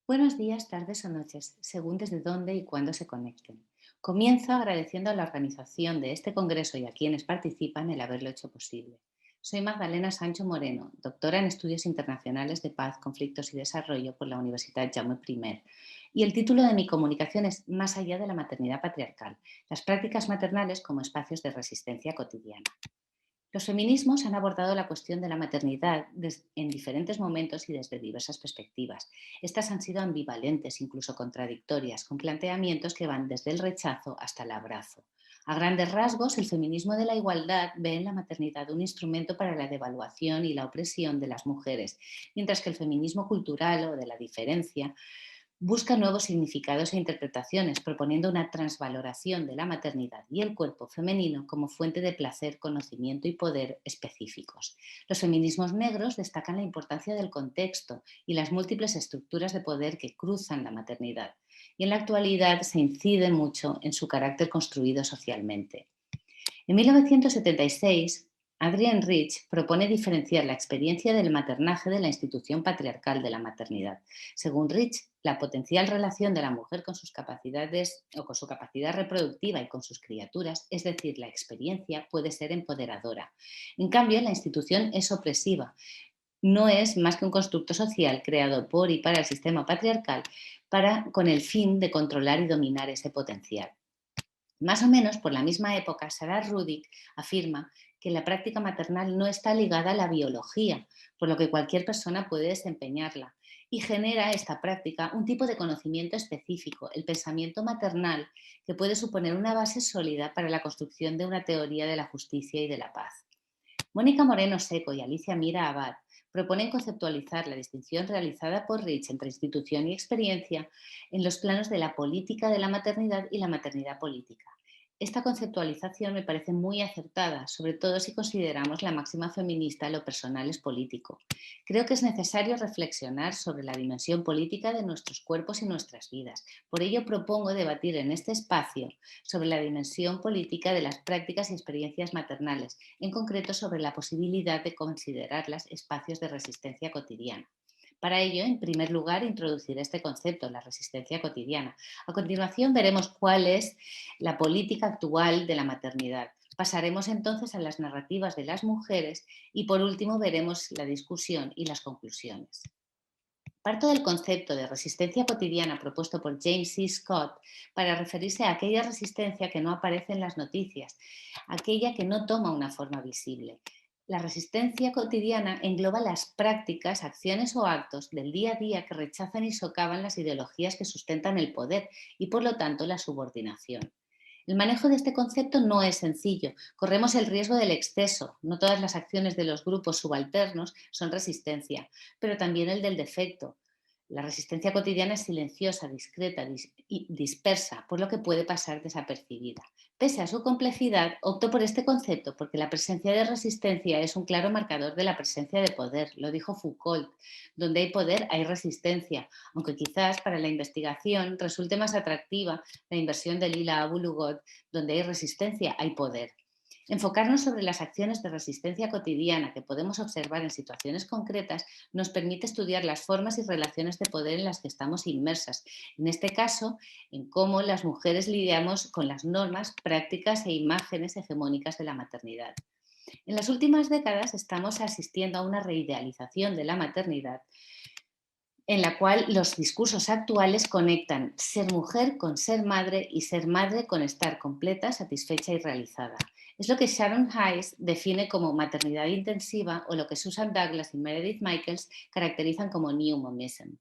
Buenos días, tardes o noches, según desde dónde y cuándo se conecten. Comienzo agradeciendo a la organización de este congreso y a quienes participan el haberlo hecho posible. Soy Magdalena Sancho Moreno, doctora en Estudios Internacionales de Paz, Conflictos y Desarrollo por la Universidad Jaume I. Y el título de mi comunicación es Más allá de la maternidad patriarcal, las prácticas maternales como espacios de resistencia cotidiana. Los feminismos han abordado la cuestión de la maternidad en diferentes momentos y desde diversas perspectivas. Estas han sido ambivalentes, incluso contradictorias, con planteamientos que van desde el rechazo hasta el abrazo. A grandes rasgos, el feminismo de la igualdad ve en la maternidad un instrumento para la devaluación y la opresión de las mujeres, mientras que el feminismo cultural o de la diferencia busca nuevos significados e interpretaciones, proponiendo una transvaloración de la maternidad y el cuerpo femenino como fuente de placer, conocimiento y poder específicos. Los feminismos negros destacan la importancia del contexto y las múltiples estructuras de poder que cruzan la maternidad. Y en la actualidad se incide mucho en su carácter construido socialmente. En 1976, Adrienne Rich propone diferenciar la experiencia del maternaje de la institución patriarcal de la maternidad. Según Rich, la potencial relación de la mujer con sus capacidades o con su capacidad reproductiva y con sus criaturas, es decir, la experiencia, puede ser empoderadora. En cambio, la institución es opresiva. No es más que un constructo social creado por y para el sistema patriarcal con el fin de controlar y dominar ese potencial. Más o menos por la misma época, Sarah Rudick afirma que la práctica maternal no está ligada a la biología, por lo que cualquier persona puede desempeñarla, y genera esta práctica un tipo de conocimiento específico, el pensamiento maternal, que puede suponer una base sólida para la construcción de una teoría de la justicia y de la paz. Mónica Moreno Seco y Alicia Mira Abad proponen conceptualizar la distinción realizada por Rich entre institución y experiencia en los planos de la política de la maternidad y la maternidad política. Esta conceptualización me parece muy acertada, sobre todo si consideramos la máxima feminista lo personal es político. Creo que es necesario reflexionar sobre la dimensión política de nuestros cuerpos y nuestras vidas. Por ello propongo debatir en este espacio sobre la dimensión política de las prácticas y experiencias maternales, en concreto sobre la posibilidad de considerarlas espacios de resistencia cotidiana. Para ello, en primer lugar, introduciré este concepto, la resistencia cotidiana. A continuación, veremos cuál es la política actual de la maternidad. Pasaremos entonces a las narrativas de las mujeres y, por último, veremos la discusión y las conclusiones. Parto del concepto de resistencia cotidiana propuesto por James C. Scott para referirse a aquella resistencia que no aparece en las noticias, aquella que no toma una forma visible. La resistencia cotidiana engloba las prácticas, acciones o actos del día a día que rechazan y socavan las ideologías que sustentan el poder y, por lo tanto, la subordinación. El manejo de este concepto no es sencillo. Corremos el riesgo del exceso. No todas las acciones de los grupos subalternos son resistencia, pero también el del defecto. La resistencia cotidiana es silenciosa, discreta y dispersa, por lo que puede pasar desapercibida. Pese a su complejidad, opto por este concepto porque la presencia de resistencia es un claro marcador de la presencia de poder, lo dijo Foucault. Donde hay poder hay resistencia, aunque quizás para la investigación resulte más atractiva la inversión de Lila Abu Lughod, donde hay resistencia hay poder. Enfocarnos sobre las acciones de resistencia cotidiana que podemos observar en situaciones concretas nos permite estudiar las formas y relaciones de poder en las que estamos inmersas. En este caso, en cómo las mujeres lidiamos con las normas, prácticas e imágenes hegemónicas de la maternidad. En las últimas décadas estamos asistiendo a una reidealización de la maternidad en la cual los discursos actuales conectan ser mujer con ser madre y ser madre con estar completa, satisfecha y realizada. Es lo que Sharon Hayes define como maternidad intensiva o lo que Susan Douglas y Meredith Michaels caracterizan como New Momism.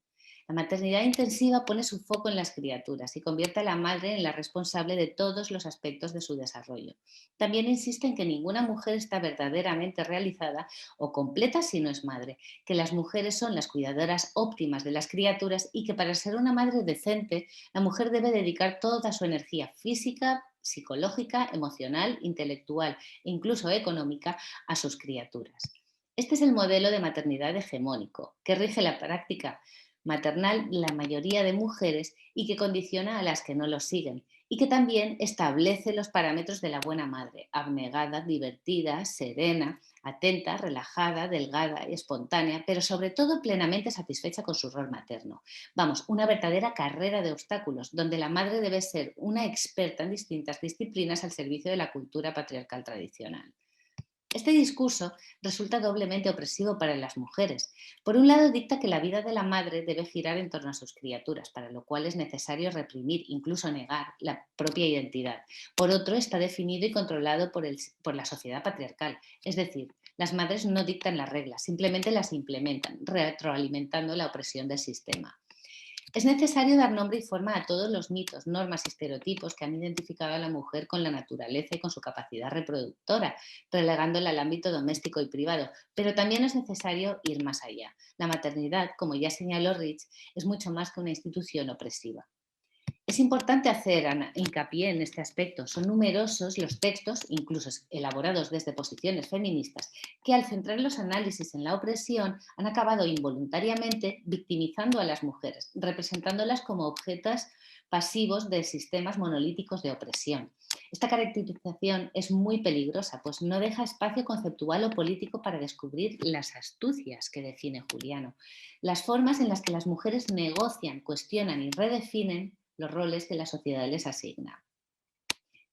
La maternidad intensiva pone su foco en las criaturas y convierte a la madre en la responsable de todos los aspectos de su desarrollo. También insiste en que ninguna mujer está verdaderamente realizada o completa si no es madre, que las mujeres son las cuidadoras óptimas de las criaturas y que para ser una madre decente, la mujer debe dedicar toda su energía física, psicológica, emocional, intelectual e incluso económica a sus criaturas. Este es el modelo de maternidad hegemónico que rige la práctica maternal la mayoría de mujeres y que condiciona a las que no lo siguen y que también establece los parámetros de la buena madre, abnegada, divertida, serena, atenta, relajada, delgada y espontánea, pero sobre todo plenamente satisfecha con su rol materno. Vamos, una verdadera carrera de obstáculos, donde la madre debe ser una experta en distintas disciplinas al servicio de la cultura patriarcal tradicional. Este discurso resulta doblemente opresivo para las mujeres. Por un lado, dicta que la vida de la madre debe girar en torno a sus criaturas, para lo cual es necesario reprimir, incluso negar, la propia identidad. Por otro, está definido y controlado por la sociedad patriarcal. Es decir, las madres no dictan las reglas, simplemente las implementan, retroalimentando la opresión del sistema. Es necesario dar nombre y forma a todos los mitos, normas y estereotipos que han identificado a la mujer con la naturaleza y con su capacidad reproductora, relegándola al ámbito doméstico y privado. Pero también es necesario ir más allá. La maternidad, como ya señaló Rich, es mucho más que una institución opresiva. Es importante hacer hincapié en este aspecto. Son numerosos los textos, incluso elaborados desde posiciones feministas, que al centrar los análisis en la opresión han acabado involuntariamente victimizando a las mujeres, representándolas como objetos pasivos de sistemas monolíticos de opresión. Esta caracterización es muy peligrosa, pues no deja espacio conceptual o político para descubrir las astucias que define Juliano, las formas en las que las mujeres negocian, cuestionan y redefinen los roles que la sociedad les asigna.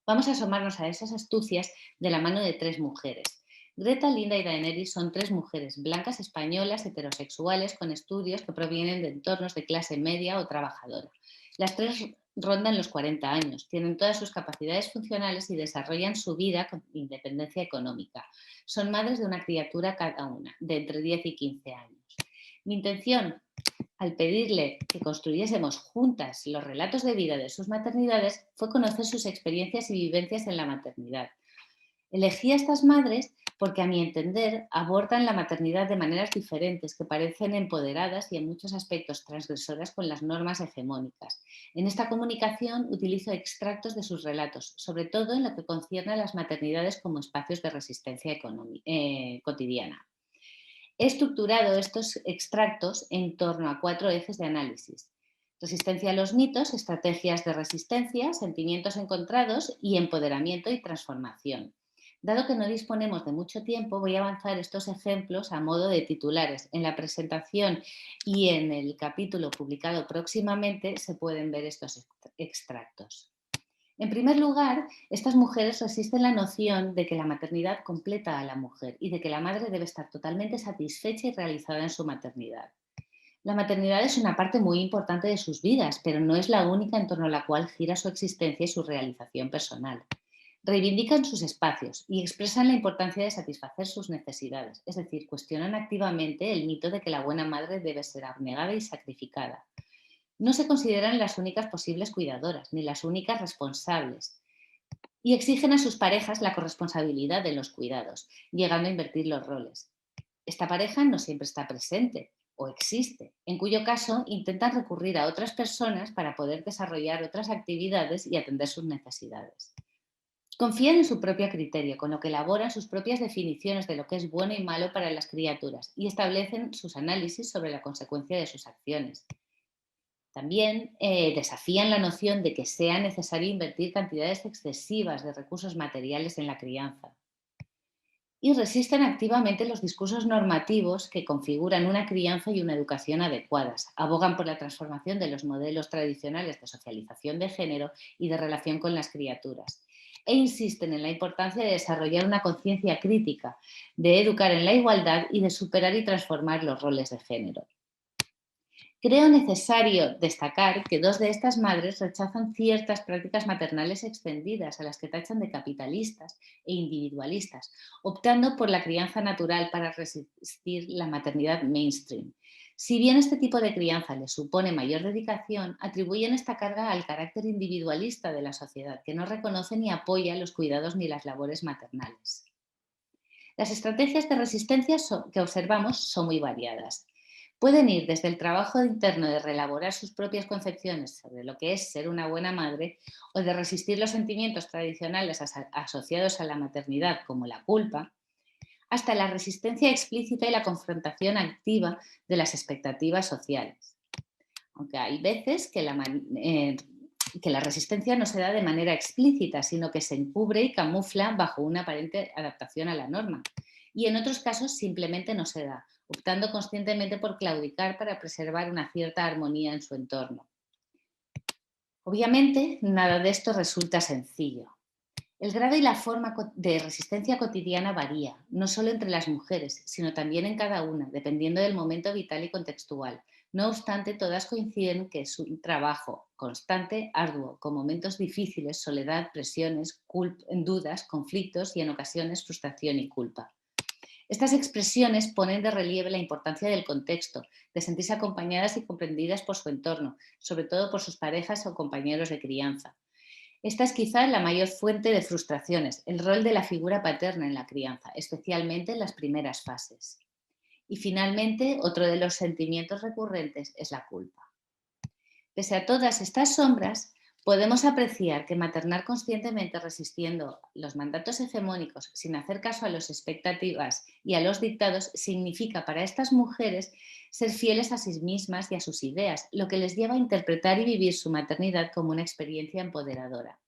Vamos a asomarnos a esas astucias de la mano de tres mujeres. Greta, Linda y Daenerys son tres mujeres blancas españolas heterosexuales con estudios que provienen de entornos de clase media o trabajadora. Las tres rondan los 40 años, tienen todas sus capacidades funcionales y desarrollan su vida con independencia económica. Son madres de una criatura cada una, de entre 10 y 15 años. Mi intención al pedirle que construyésemos juntas los relatos de vida de sus maternidades, fue conocer sus experiencias y vivencias en la maternidad. Elegí a estas madres porque, a mi entender, abordan la maternidad de maneras diferentes, que parecen empoderadas y en muchos aspectos transgresoras con las normas hegemónicas. En esta comunicación utilizo extractos de sus relatos, sobre todo en lo que concierne a las maternidades como espacios de resistencia cotidiana. He estructurado estos extractos en torno a 4 ejes de análisis: resistencia a los mitos, estrategias de resistencia, sentimientos encontrados y empoderamiento y transformación. Dado que no disponemos de mucho tiempo, voy a avanzar estos ejemplos a modo de titulares. En la presentación y en el capítulo publicado próximamente se pueden ver estos extractos. En primer lugar, estas mujeres resisten la noción de que la maternidad completa a la mujer y de que la madre debe estar totalmente satisfecha y realizada en su maternidad. La maternidad es una parte muy importante de sus vidas, pero no es la única en torno a la cual gira su existencia y su realización personal. Reivindican sus espacios y expresan la importancia de satisfacer sus necesidades, es decir, cuestionan activamente el mito de que la buena madre debe ser abnegada y sacrificada. No se consideran las únicas posibles cuidadoras, ni las únicas responsables, y exigen a sus parejas la corresponsabilidad de los cuidados, llegando a invertir los roles. Esta pareja no siempre está presente o existe, en cuyo caso intentan recurrir a otras personas para poder desarrollar otras actividades y atender sus necesidades. Confían en su propio criterio, con lo que elaboran sus propias definiciones de lo que es bueno y malo para las criaturas y establecen sus análisis sobre la consecuencia de sus acciones. También desafían la noción de que sea necesario invertir cantidades excesivas de recursos materiales en la crianza. Y resisten activamente los discursos normativos que configuran una crianza y una educación adecuadas. Abogan por la transformación de los modelos tradicionales de socialización de género y de relación con las criaturas. E insisten en la importancia de desarrollar una conciencia crítica, de educar en la igualdad y de superar y transformar los roles de género. Creo necesario destacar que dos de estas madres rechazan ciertas prácticas maternales extendidas, a las que tachan de capitalistas e individualistas, optando por la crianza natural para resistir la maternidad mainstream. Si bien este tipo de crianza les supone mayor dedicación, atribuyen esta carga al carácter individualista de la sociedad, que no reconoce ni apoya los cuidados ni las labores maternales. Las estrategias de resistencia que observamos son muy variadas. Pueden ir desde el trabajo interno de reelaborar sus propias concepciones sobre lo que es ser una buena madre, o de resistir los sentimientos tradicionales asociados a la maternidad, como la culpa, hasta la resistencia explícita y la confrontación activa de las expectativas sociales. Aunque hay veces que la resistencia no se da de manera explícita, sino que se encubre y camufla bajo una aparente adaptación a la norma. y en otros casos simplemente no se da, optando conscientemente por claudicar para preservar una cierta armonía en su entorno. Obviamente, nada de esto resulta sencillo. El grado y la forma de resistencia cotidiana varía, no solo entre las mujeres, sino también en cada una, dependiendo del momento vital y contextual. No obstante, todas coinciden que es un trabajo constante, arduo, con momentos difíciles, soledad, presiones, dudas, conflictos y en ocasiones frustración y culpa. Estas expresiones ponen de relieve la importancia del contexto, de sentirse acompañadas y comprendidas por su entorno, sobre todo por sus parejas o compañeros de crianza. Esta es quizá la mayor fuente de frustraciones, el rol de la figura paterna en la crianza, especialmente en las primeras fases. Y finalmente, otro de los sentimientos recurrentes es la culpa. Pese a todas estas sombras, podemos apreciar que maternar conscientemente resistiendo los mandatos hegemónicos sin hacer caso a las expectativas y a los dictados significa para estas mujeres ser fieles a sí mismas y a sus ideas, lo que les lleva a interpretar y vivir su maternidad como una experiencia empoderadora.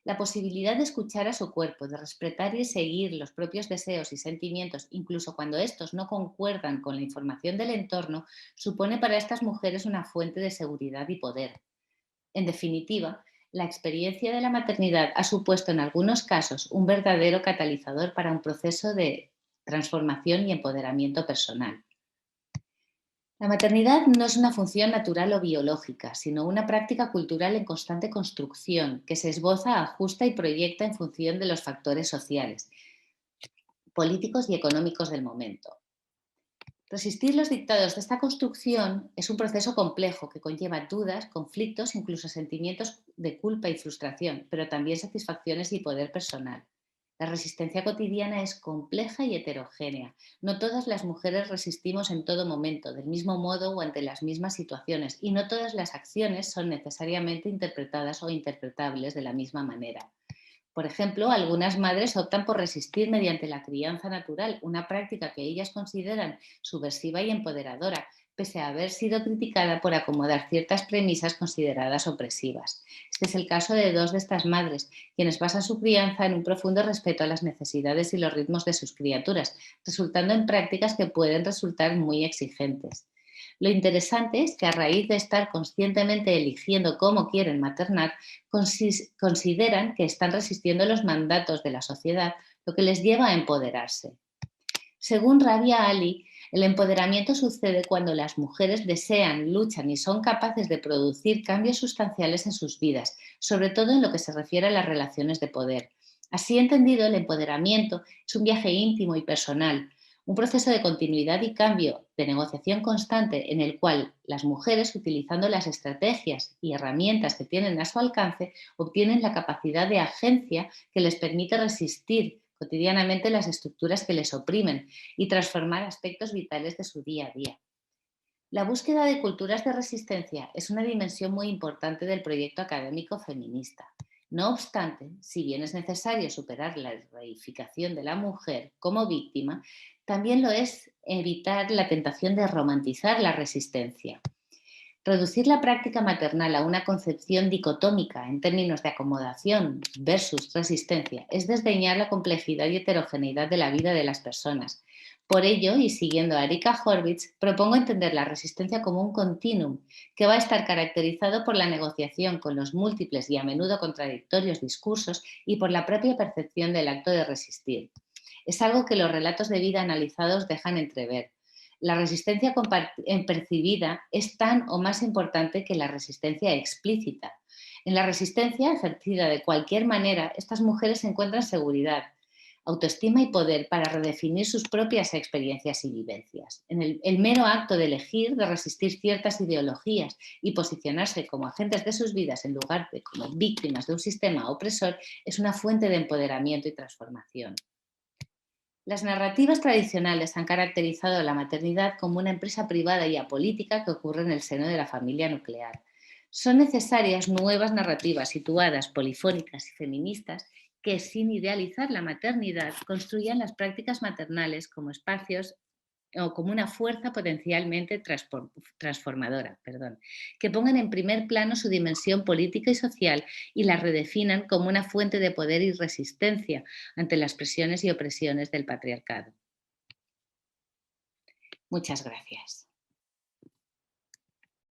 La posibilidad de escuchar a su cuerpo, de respetar y seguir los propios deseos y sentimientos, incluso cuando estos no concuerdan con la información del entorno, supone para estas mujeres una fuente de seguridad y poder. En definitiva, la experiencia de la maternidad ha supuesto en algunos casos un verdadero catalizador para un proceso de transformación y empoderamiento personal. La maternidad no es una función natural o biológica, sino una práctica cultural en constante construcción que se esboza, ajusta y proyecta en función de los factores sociales, políticos y económicos del momento. Resistir los dictados de esta construcción es un proceso complejo que conlleva dudas, conflictos, incluso sentimientos de culpa y frustración, pero también satisfacciones y poder personal. La resistencia cotidiana es compleja y heterogénea. No todas las mujeres resistimos en todo momento, del mismo modo o ante las mismas situaciones, y no todas las acciones son necesariamente interpretadas o interpretables de la misma manera. Por ejemplo, algunas madres optan por resistir mediante la crianza natural, una práctica que ellas consideran subversiva y empoderadora, pese a haber sido criticada por acomodar ciertas premisas consideradas opresivas. Este es el caso de dos de estas madres, quienes basan su crianza en un profundo respeto a las necesidades y los ritmos de sus criaturas, resultando en prácticas que pueden resultar muy exigentes. Lo interesante es que a raíz de estar conscientemente eligiendo cómo quieren maternar, consideran que están resistiendo los mandatos de la sociedad, lo que les lleva a empoderarse. Según Rabia Ali, el empoderamiento sucede cuando las mujeres desean, luchan y son capaces de producir cambios sustanciales en sus vidas, sobre todo en lo que se refiere a las relaciones de poder. Así entendido, el empoderamiento es un viaje íntimo y personal, un proceso de continuidad y cambio, de negociación constante en el cual las mujeres, utilizando las estrategias y herramientas que tienen a su alcance, obtienen la capacidad de agencia que les permite resistir cotidianamente las estructuras que les oprimen y transformar aspectos vitales de su día a día. La búsqueda de culturas de resistencia es una dimensión muy importante del proyecto académico feminista. No obstante, si bien es necesario superar la reificación de la mujer como víctima, también lo es evitar la tentación de romantizar la resistencia. Reducir la práctica maternal a una concepción dicotómica en términos de acomodación versus resistencia es desdeñar la complejidad y heterogeneidad de la vida de las personas. Por ello, y siguiendo a Erika Horvitz, propongo entender la resistencia como un continuum que va a estar caracterizado por la negociación con los múltiples y a menudo contradictorios discursos y por la propia percepción del acto de resistir. Es algo que los relatos de vida analizados dejan entrever. La resistencia percibida es tan o más importante que la resistencia explícita. En la resistencia ejercida de cualquier manera, estas mujeres encuentran seguridad, autoestima y poder para redefinir sus propias experiencias y vivencias. En el mero acto de elegir, de resistir ciertas ideologías y posicionarse como agentes de sus vidas en lugar de como víctimas de un sistema opresor, es una fuente de empoderamiento y transformación. Las narrativas tradicionales han caracterizado la maternidad como una empresa privada y apolítica que ocurre en el seno de la familia nuclear. Son necesarias nuevas narrativas situadas, polifónicas y feministas que, sin idealizar la maternidad, construyan las prácticas maternales como espacios o como una fuerza potencialmente transformadora, que pongan en primer plano su dimensión política y social y la redefinan como una fuente de poder y resistencia ante las presiones y opresiones del patriarcado. Muchas gracias.